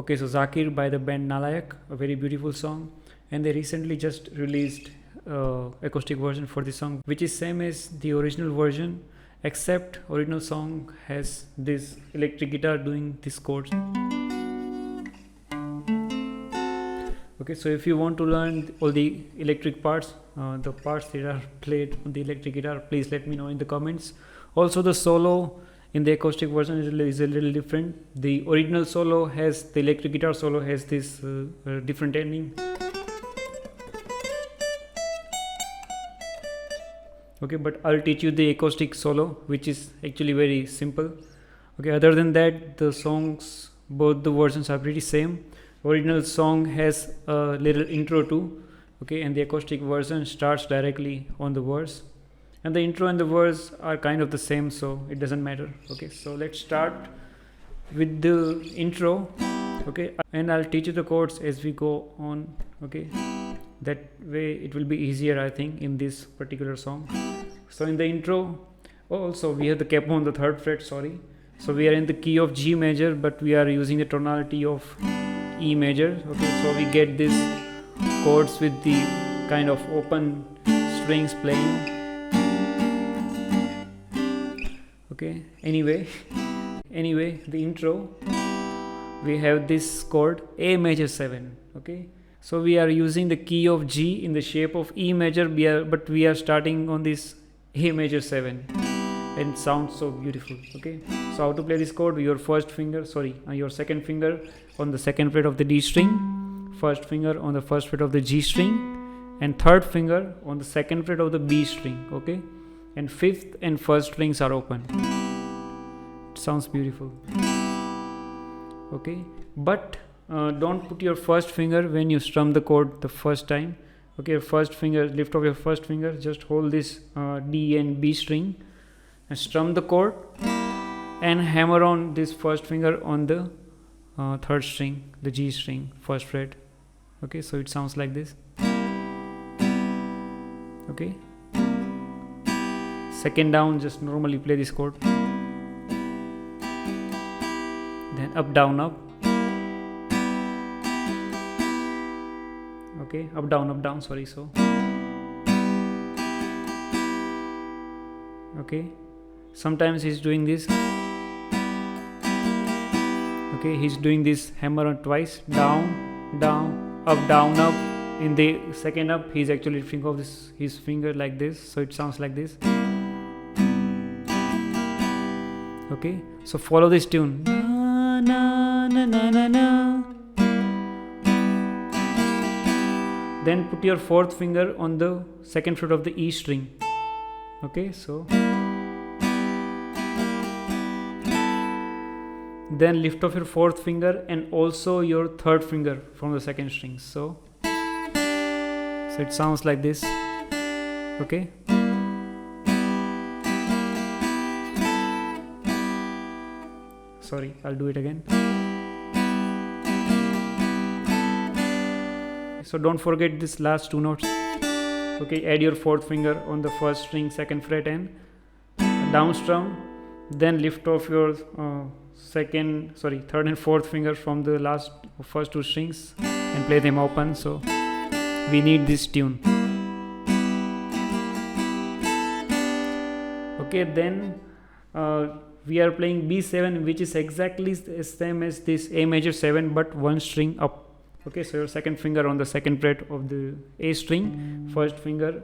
Okay, so Zakir by the band Naalayak, a very beautiful song, and they recently just released acoustic version for this song, which is same as the original version, except original song has this electric guitar doing this chords. Okay, so if you want to learn all the electric parts, the parts that are played on the electric guitar, please let me know in the comments. Also, the solo in the acoustic version is a little different. The original solo has, the electric guitar solo has this different ending. Okay, but I'll teach you the acoustic solo, which is actually very simple. Okay, other than that, the songs, both the versions are pretty same. Original song has a little intro too. Okay, and the acoustic version starts directly on the verse. And the intro and the verse are kind of the same, so it doesn't matter. Okay, so let's start with the intro. Okay, and I'll teach you the chords as we go on. Okay, that way it will be easier, I think, in this particular song. So in the intro, also we have the capo on the 3rd fret, sorry. So we are in the key of G major, but we are using the tonality of E major. Okay, so we get these chords with the kind of open strings playing. Okay, anyway, the intro, we have this chord A major 7. Okay, so we are using the key of G in the shape of E major, but we are starting on this A major 7, and it sounds so beautiful. Okay, so how to play this chord? Your first finger, your second finger on the 2nd fret of the D string, first finger on the 1st fret of the G string, and 3rd finger on the 2nd fret of the B string. Okay, and 5th and 1st strings are open. It sounds beautiful. Okay, but don't put your first finger when you strum the chord the first time. Okay, your first finger, lift off your first finger, just hold this D and B string and strum the chord and hammer on this first finger on the 3rd string, the G string, 1st fret. Okay, so it sounds like this. Okay, second down, just normally play this chord, then up down up. Okay, up down, sorry. So okay, sometimes he's doing this. Okay, he's doing this hammer on twice, down up. In the second up, he's actually lifting off his finger like this, so it sounds like this. Okay, so follow this tune. Na, na, na, na, na, na. Then put your 4th finger on the 2nd fret of the E string. Okay, so then lift off your 4th finger and also your 3rd finger from the 2nd string. So it sounds like this. Okay, sorry, I'll do it again. So don't forget this last 2 notes. Okay, add your 4th finger on the 1st string, 2nd fret, and down strum. Then lift off your 3rd and 4th finger from the first 2 strings and play them open. So we need this tune. Okay, then we are playing B7, which is exactly the same as this A major 7, but 1 string up. Okay, so your 2nd finger on the 2nd fret of the A string, 1st finger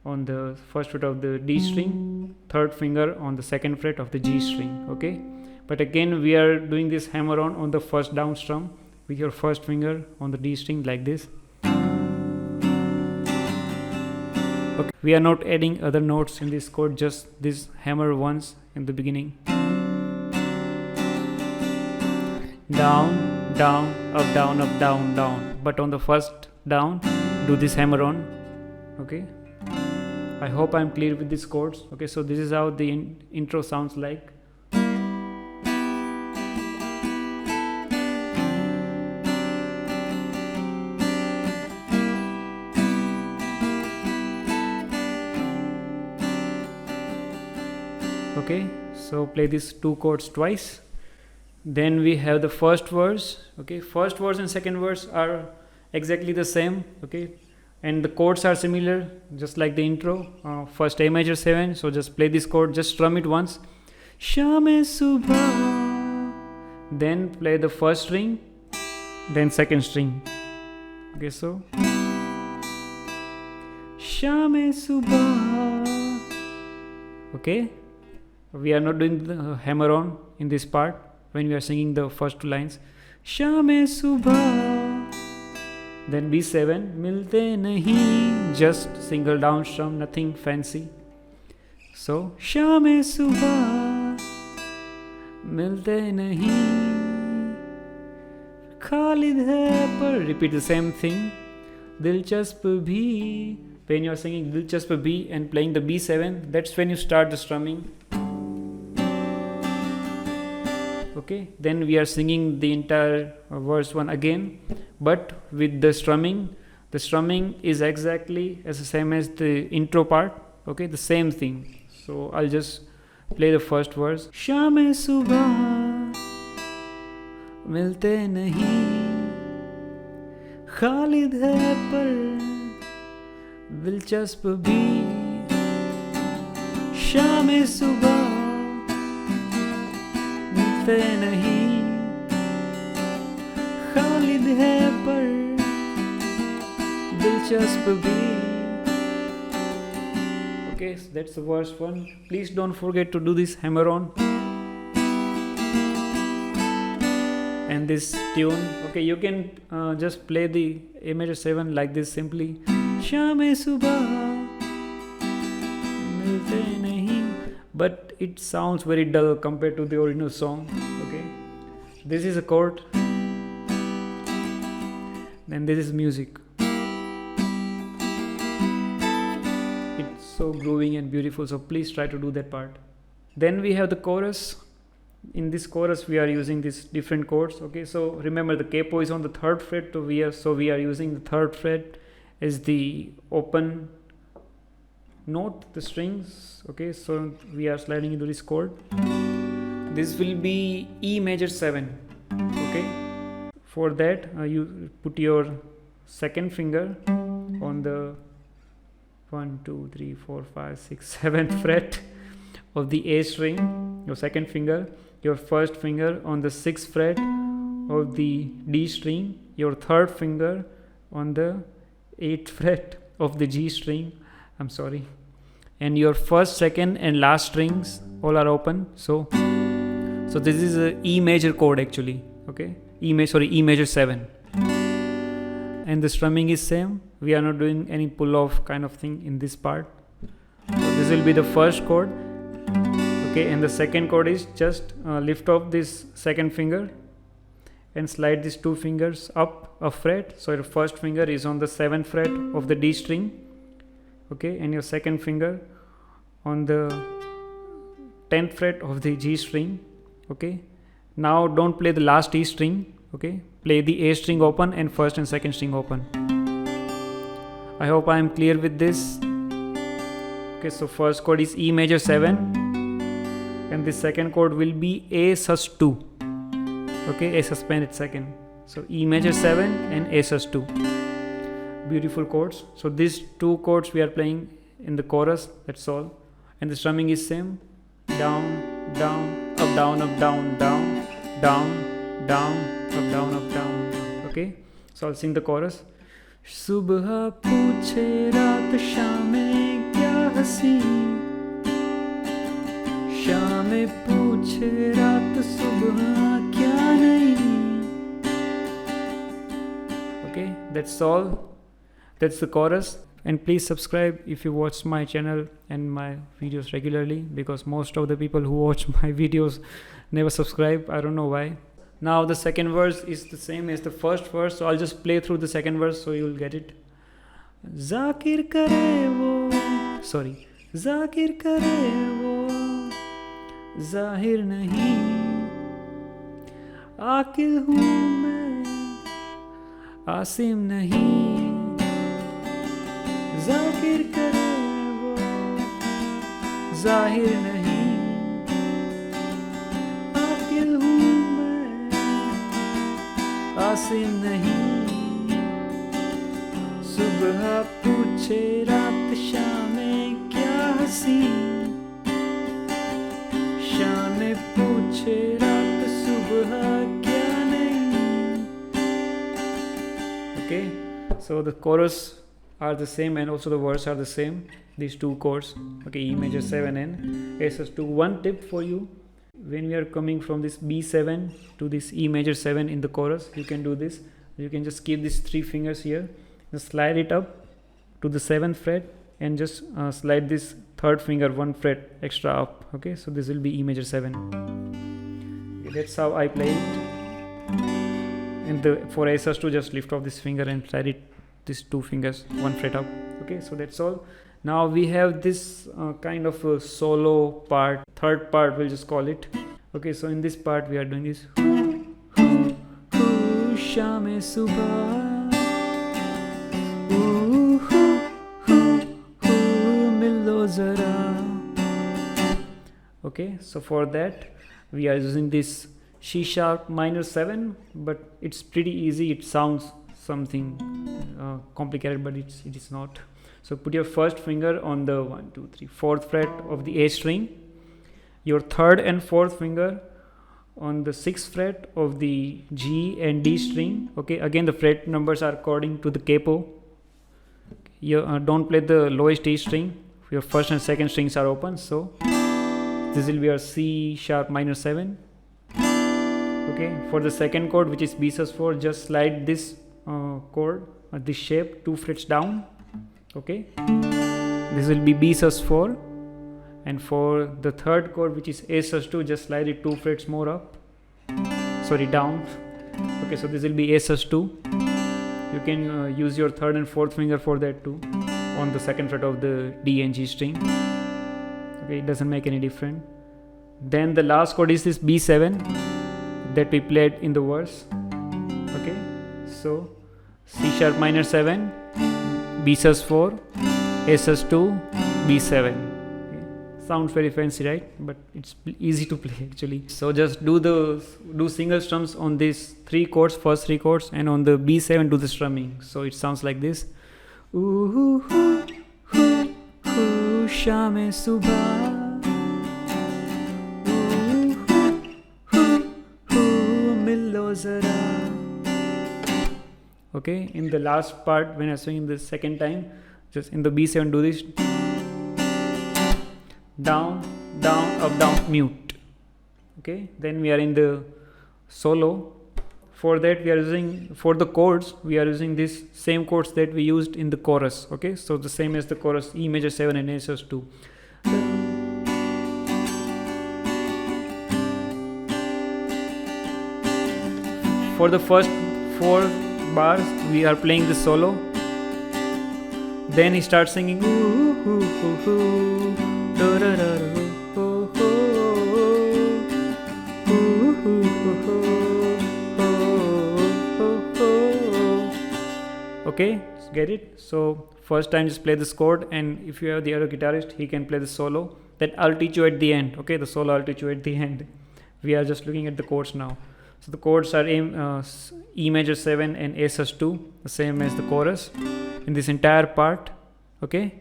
on the 1st fret of the D string, 3rd finger on the 2nd fret of the G string. Okay, but again we are doing this hammer on the 1st down strum with your 1st finger on the D string like this. Okay, we are not adding other notes in this chord, just this hammer once in the beginning. Down, up, down. But on the 1st down, do this hammer on. Okay, I hope I'm clear with these chords. Okay, so this is how the intro sounds like. Okay, so play these 2 chords twice. Then we have the first verse. Okay, first verse and second verse are exactly the same. Okay, and the chords are similar, just like the intro. First A major 7. So just play this chord, just strum it once. Shame subha. Then play the first string, then second string. Okay, so Shame subha. Okay, we are not doing the hammer on in this part when we are singing the first two lines. Shame subha. Then B7, milte nahi, just single down strum, nothing fancy. So Shame subha, milte nahi, Khalid hai par, repeat the same thing. Dilchasp bhi, when you are singing Dilchasp bhi and playing the B7, that's when you start the strumming. Okay, then we are singing the entire verse 1 again, but with the strumming. The strumming is exactly as the same as the intro part. Okay, the same thing. So I'll just play the first verse. Shame subha milte nahi, Khalid hai par dilchasp bhi, Shame subha नहीं, खालिद है पर दिलचस्प भी. Okay, so that's the verse 1. Please don't forget to do this hammer on and this tune. Okay, you can just play the A major 7 like this simply. Shame subha milte nahi, but it sounds very dull compared to the original song. Okay, this is a chord, then this is music. It's so grooving and beautiful, so please try to do that part. Then we have the chorus. In this chorus we are using these different chords. Okay, so remember the capo is on the 3rd fret, so we are using the 3rd fret as the open note, the strings. Okay, so we are sliding into this chord. This will be E major 7. Okay, for that you put your second finger on the 1 2 3 4 5 6 7th fret of the A string, your second finger, your first finger on the 6th fret of the D string, your third finger on the 8th fret of the G string, I'm sorry, and your first, second and last strings all are open. So this is a E major chord actually. Okay, E major 7, and the strumming is same. We are not doing any pull off kind of thing in this part. So this will be the first chord. Okay, and the second chord is just lift off this second finger and slide these two fingers up a fret. So your first finger is on the 7th fret of the D string. Okay, and your second finger on the 10th fret of the G string. Okay, now don't play the last E string. Okay, play the A string open and first and second string open. I hope I am clear with this. Okay, so first chord is E major 7 and the second chord will be A sus2. Okay, A suspended second. So E major 7 and A sus2. Beautiful chords. So these two chords we are playing in the chorus, that's all. And the strumming is same. Down, down, up, down, up, down, down, down, down, up, down, up, down. Okay, so I'll sing the chorus. Subha puche raat shame kya hasi, shame puche raat subha kya nahi. Okay, that's all. That's the chorus. And please subscribe if you watch my channel and my videos regularly, because most of the people who watch my videos never subscribe. I don't know why. Now the second verse is the same as the first verse, so I'll just play through the second verse so you'll get it. Zakir kare wo, Zakir kare wo, zahir nahi, akil hu main, asim nahi. Zakir kare wo, zahir nahi, akil hu main, पास नहीं, सुबह पूछे रात शामें क्या हंसी, शामें पूछे रात सुबह क्या नहीं. Okay, so the chorus are the same and also the verse are the same, these two chords. Okay, E major 7 and A sus2. One tip for you, when we are coming from this B7 to this E major 7 in the chorus, you can do this. You can just keep these 3 fingers here, just slide it up to the 7th fret and just slide this 3rd finger 1 fret extra up. Okay, so this will be E major 7. Okay, that's how I play it. And for A sus2, just lift off this finger and slide it these 2 fingers 1 fret up. Okay, so that's all. Now we have this kind of a solo part, 3rd part we'll just call it. Okay, so in this part we are doing this. Shame subah, milo zara. Okay, so for that we are using this C sharp minor 7, but it's pretty easy. It sounds something complicated, but it is not. So put your first finger on the 4th fret of the A string, your 3rd and 4th finger on the 6th fret of the G and D string. Okay, again the fret numbers are according to the capo. You don't play the lowest E string. Your 1st and 2nd strings are open, so this will be our C sharp minor 7. Okay, for the 2nd chord, which is B sus4, just slide this chord, this shape 2 frets down. Okay, this will be B sus4, and for the 3rd chord, which is A sus2, just slide it 2 frets more up, down. Okay, so this will be A sus2. You can use your 3rd and 4th finger for that too, on the 2nd fret of the D and G string. Okay, it doesn't make any difference. Then the last chord is this B7 that we played in the verse. Okay, so C sharp minor 7, B sus4, A sus2, B7. Okay. Sounds very fancy, right? But it's easy to play actually. So just do single strums on these 3 chords, first 3 chords, and on the B7 do the strumming. So it sounds like this. Ooh, shame subah. Okay, in the last part, when I swing the 2nd time, just in the B7 do this, down, down, up, down, mute. Okay, then we are in the solo. For that we are using, for the chords, we are using this same chords that we used in the chorus. Okay, so the same as the chorus, E major 7 and A sus2. For the first 4 bars we are playing the solo, then he starts singing ooh, ooh, ooh, ooh, da, da, da, da, oh, oh, ooh, ooh, ooh, oh. Okay, get it? So first time just play this chord, and if you have the other guitarist, he can play the solo. That I'll teach you at the end. Okay, the solo I'll teach you at the end. We are just looking at the chords now. So the chords are E major 7 and A sus2, the same as the chorus in this entire part. Okay,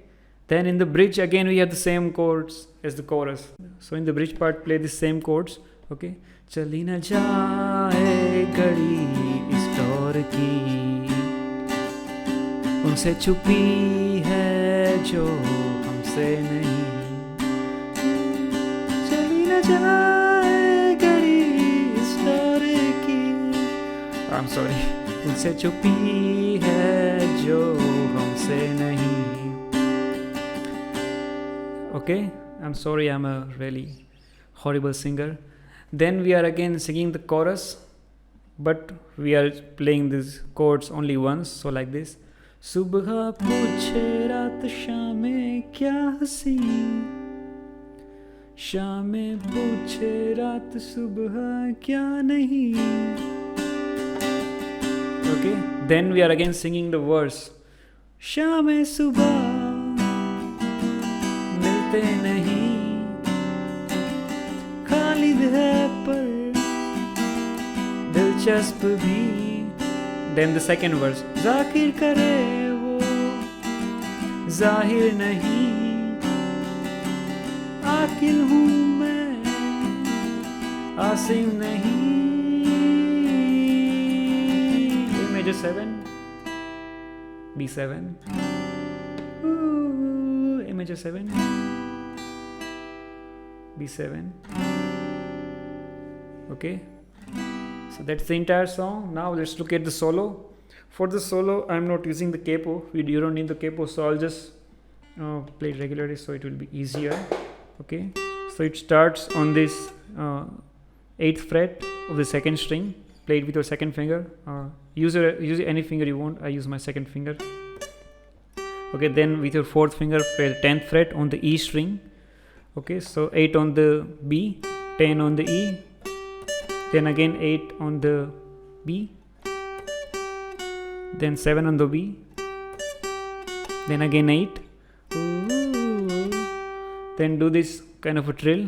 then in the bridge again we have the same chords as the chorus. So in the bridge part play the same chords. Okay, chali na jaye gadi is दौर की, उनसे छुपी है जो हमसे नहीं, चली न जाए गड़ी इस दौर की, I'm sorry, उनसे छुपी है जो हमसे नहीं. Okay, I'm sorry, I'm a really horrible singer. Then we are again singing the chorus, but we are playing these chords only once. So like this. सुबह पूछे रात शामें क्या हंसी, शामें पूछे रात सुबह क्या नहीं. Okay, then we are again singing the verse. शामें सुबह मिलते नहीं, खालिद है पर दिलचस्प भी then the second verse. Zakir kare wo zahir nahi, akil hu main asim nahi. A major 7, B7, A major 7, B7. Okay, so that's the entire song. Now let's look at the solo. For the solo, I'm not using the capo. You don't need the capo, so I'll just play it regularly so it will be easier. Okay, so it starts on this 8th fret of the 2nd string. Play it with your 2nd finger. Use any finger you want. I use my 2nd finger. Okay, then with your 4th finger, play the 10th fret on the E string. Okay, so 8 on the B, 10 on the E, then again 8 on the B, then 7 on the B, then again 8. Then do this kind of a trill,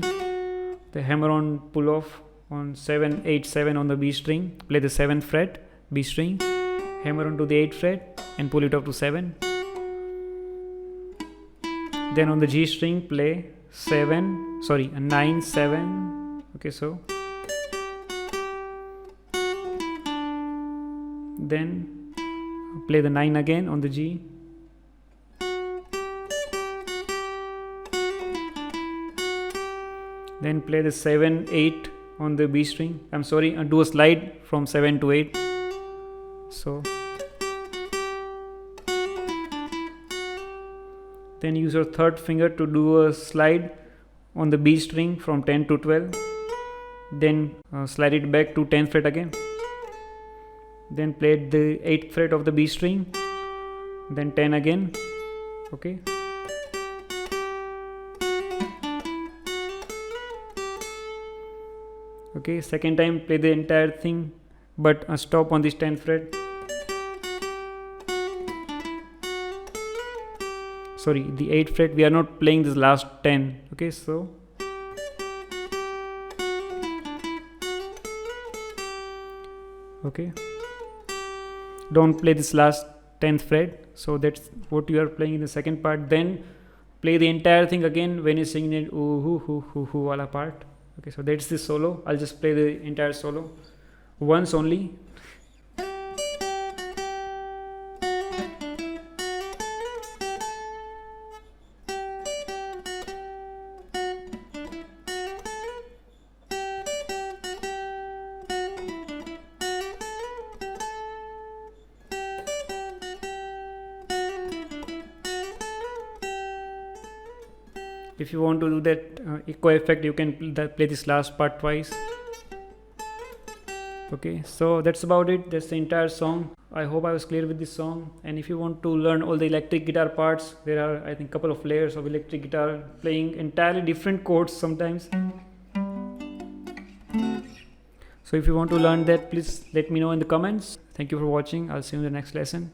the hammer on pull off on 7, 8, 7 on the B string. Play the 7th fret, B string, hammer onto the 8th fret and pull it up to 7. Then on the G string, play 9, 7. Okay, so then play the 9 again on the G. Then play the 7, 8 on the B string. Do a slide from 7 to 8. So then use your 3rd finger to do a slide on the B string from 10 to 12. Then slide it back to 10th fret again. Then play the 8th fret of the B string. Then 10 again. Okay. Okay, second time play the entire thing, but stop on this 10th fret. Sorry, the 8th fret, we are not playing this last 10. Okay, so okay, don't play this last 10th fret. So that's what you are playing in the second part. Then play the entire thing again when you sing it ooh hoo hoo hoo hoo wala part. Okay, so that's the solo. I'll just play the entire solo once only. If you want to do that echo effect, you can play this last part twice. Okay, so that's about it. That's the entire song. I hope I was clear with this song. And if you want to learn all the electric guitar parts, there are, I think, couple of layers of electric guitar playing entirely different chords sometimes. So if you want to learn that, please let me know in the comments. Thank you for watching. I'll see you in the next lesson.